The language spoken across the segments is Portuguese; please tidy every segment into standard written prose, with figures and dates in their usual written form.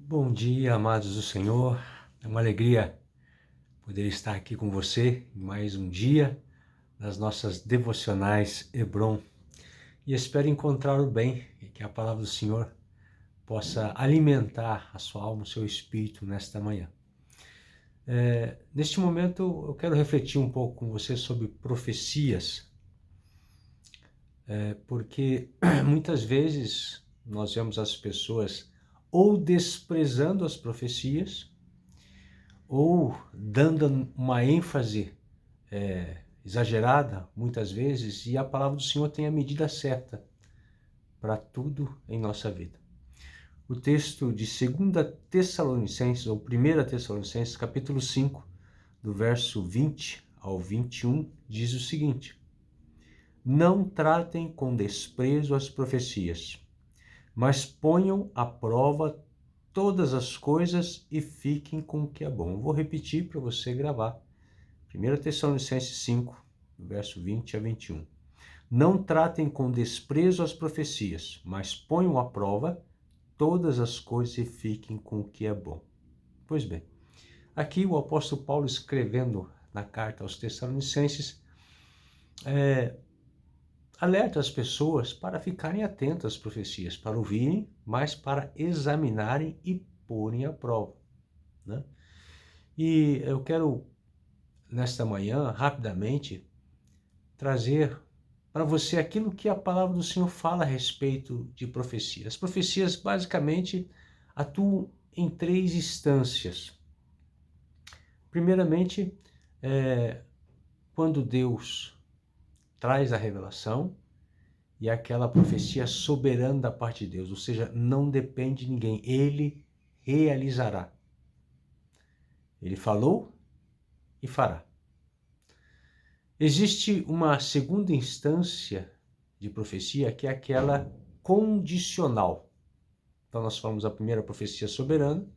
Bom dia, amados do Senhor. É uma alegria poder estar aqui com você em mais um dia nas nossas devocionais Hebron. E espero encontrar o bem e que a palavra do Senhor possa alimentar a sua alma, o seu espírito nesta manhã. Neste momento eu quero refletir um pouco com você sobre profecias, porque muitas vezes nós vemos as pessoas ou desprezando as profecias, ou dando uma ênfase exagerada, muitas vezes, e a palavra do Senhor tem a medida certa para tudo em nossa vida. O texto de 2 Tessalonicenses, ou 1 Tessalonicenses, capítulo 5, do verso 20 ao 21, diz o seguinte: Não tratem com desprezo as profecias, mas ponham à prova todas as coisas e fiquem com o que é bom. Eu vou repetir para você gravar. 1 Tessalonicenses 5, verso 20 a 21. Não tratem com desprezo as profecias, mas ponham à prova todas as coisas e fiquem com o que é bom. Pois bem, aqui o apóstolo Paulo, escrevendo na carta aos Tessalonicenses, alerta as pessoas para ficarem atentas às profecias, para ouvirem, mas para examinarem e porem à prova, né? E eu quero, nesta manhã, rapidamente, trazer para você aquilo que a palavra do Senhor fala a respeito de profecias. As profecias, basicamente, atuam em três instâncias. Primeiramente, quando Deus traz a revelação, e aquela profecia soberana da parte de Deus, ou seja, não depende de ninguém, Ele realizará. Ele falou e fará. Existe uma segunda instância de profecia, que é aquela condicional. Então nós falamos a primeira profecia soberana,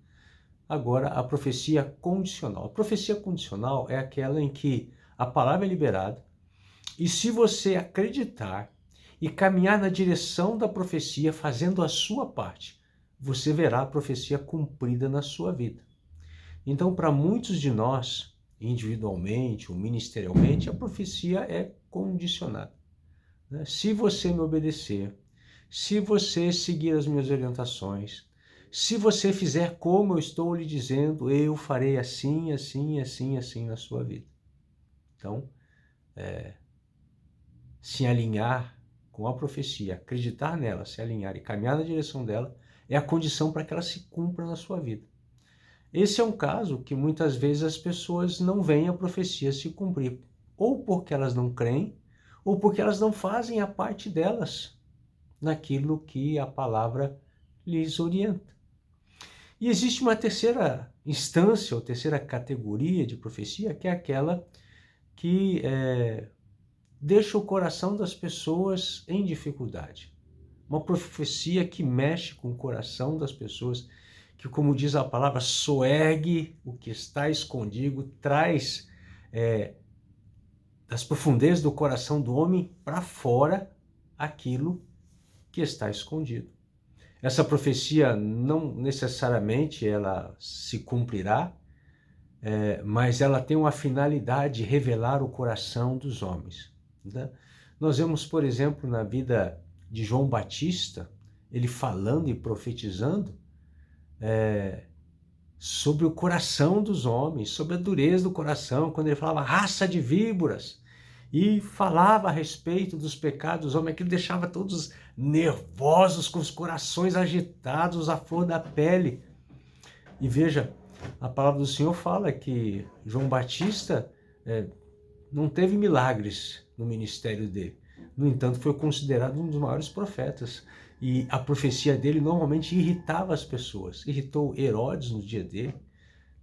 agora a profecia condicional. A profecia condicional é aquela em que a palavra é liberada, e se você acreditar e caminhar na direção da profecia, fazendo a sua parte, você verá a profecia cumprida na sua vida. Então, para muitos de nós, individualmente ou ministerialmente, a profecia é condicionada, né? Se você me obedecer, se você seguir as minhas orientações, se você fizer como eu estou lhe dizendo, eu farei assim, assim, assim, assim na sua vida. Então, se alinhar com a profecia, acreditar nela, se alinhar e caminhar na direção dela, é a condição para que ela se cumpra na sua vida. Esse é um caso que muitas vezes as pessoas não veem a profecia se cumprir, ou porque elas não creem, ou porque elas não fazem a parte delas naquilo que a palavra lhes orienta. E existe uma terceira instância, ou terceira categoria de profecia, que é aquela que deixa o coração das pessoas em dificuldade. Uma profecia que mexe com o coração das pessoas, que, como diz a palavra, soergue o que está escondido, traz das profundezas do coração do homem para fora aquilo que está escondido. Essa profecia não necessariamente ela se cumprirá, mas ela tem uma finalidade de revelar o coração dos homens, né? Nós vemos, por exemplo, na vida de João Batista, ele falando e profetizando sobre o coração dos homens, sobre a dureza do coração, quando ele falava raça de víboras, e falava a respeito dos pecados dos homens, aquilo deixava todos nervosos, com os corações agitados, à flor da pele. E veja, a palavra do Senhor fala que João Batista não teve milagres no ministério dele. No entanto, foi considerado um dos maiores profetas. E a profecia dele normalmente irritava as pessoas. Irritou Herodes no dia dele,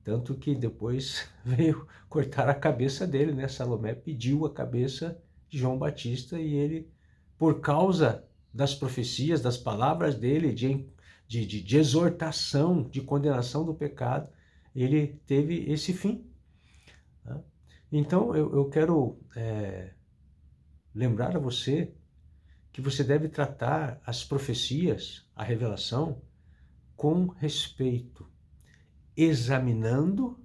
tanto que depois veio cortar a cabeça dele, né? Salomé pediu a cabeça de João Batista e ele, por causa das profecias, das palavras dele, de exortação, de condenação do pecado, ele teve esse fim, né? Então eu quero lembrar a você que você deve tratar as profecias, a revelação, com respeito, examinando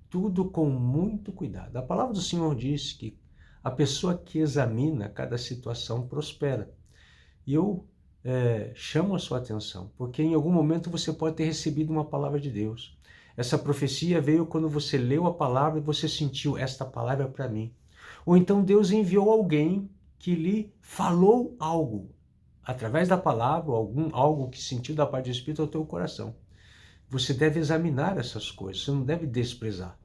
tudo com muito cuidado. A palavra do Senhor diz que a pessoa que examina cada situação prospera. E eu chamo a sua atenção, porque em algum momento você pode ter recebido uma palavra de Deus. Essa profecia veio quando você leu a palavra e você sentiu, esta palavra é para mim. Ou então Deus enviou alguém que lhe falou algo, através da palavra, algo que sentiu da parte do Espírito ao teu coração. Você deve examinar essas coisas, você não deve desprezar.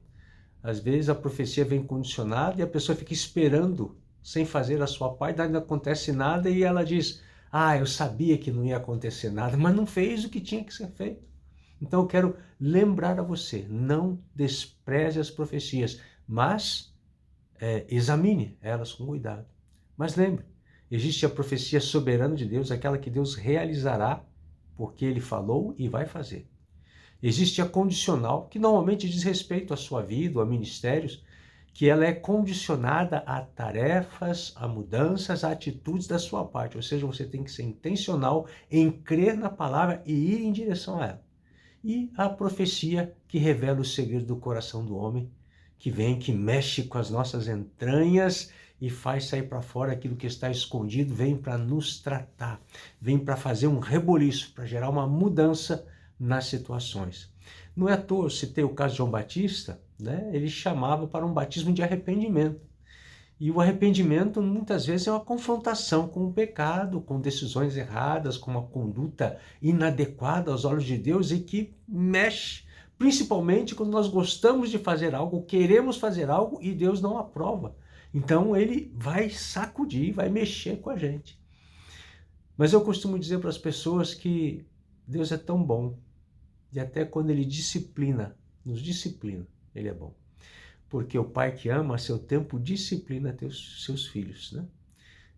Às vezes a profecia vem condicionada e a pessoa fica esperando, sem fazer a sua parte, não acontece nada e ela diz, eu sabia que não ia acontecer nada, mas não fez o que tinha que ser feito. Então eu quero lembrar a você, não despreze as profecias, mas examine elas com cuidado. Mas lembre, existe a profecia soberana de Deus, aquela que Deus realizará, porque Ele falou e vai fazer. Existe a condicional, que normalmente diz respeito à sua vida, a ministérios, que ela é condicionada a tarefas, a mudanças, a atitudes da sua parte. Ou seja, você tem que ser intencional em crer na palavra e ir em direção a ela. E a profecia que revela o segredo do coração do homem, que vem, que mexe com as nossas entranhas e faz sair para fora aquilo que está escondido, vem para nos tratar, vem para fazer um reboliço, para gerar uma mudança nas situações. Não é à toa, eu citei o caso de João Batista, né? Ele chamava para um batismo de arrependimento. E o arrependimento muitas vezes é uma confrontação com o pecado, com decisões erradas, com uma conduta inadequada aos olhos de Deus e que mexe, principalmente quando nós gostamos de fazer algo, queremos fazer algo e Deus não aprova. Então ele vai sacudir, vai mexer com a gente. Mas eu costumo dizer para as pessoas que Deus é tão bom, e até quando Ele nos disciplina, Ele é bom. Porque o pai que ama a seu tempo disciplina seus filhos, né?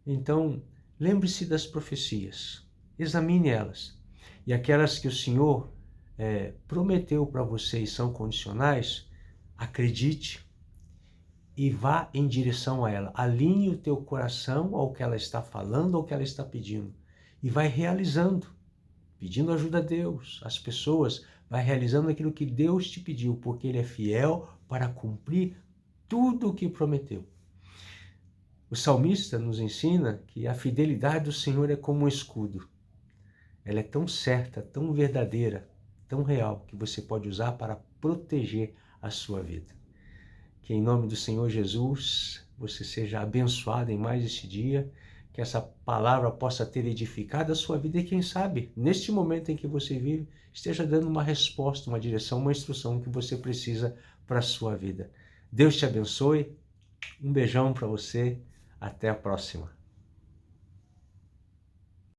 Então, lembre-se das profecias, examine elas. E aquelas que o Senhor prometeu para você e são condicionais, acredite e vá em direção a ela. Alinhe o teu coração ao que ela está falando, ao que ela está pedindo. E vai realizando, pedindo ajuda a Deus, as pessoas, vai realizando aquilo que Deus te pediu, porque Ele é fiel para cumprir tudo o que prometeu. O salmista nos ensina que a fidelidade do Senhor é como um escudo. Ela é tão certa, tão verdadeira, tão real, que você pode usar para proteger a sua vida. Que em nome do Senhor Jesus, você seja abençoado em mais este dia, que essa palavra possa ter edificado a sua vida e quem sabe, neste momento em que você vive, esteja dando uma resposta, uma direção, uma instrução que você precisa para a sua vida. Deus te abençoe, um beijão para você, até a próxima.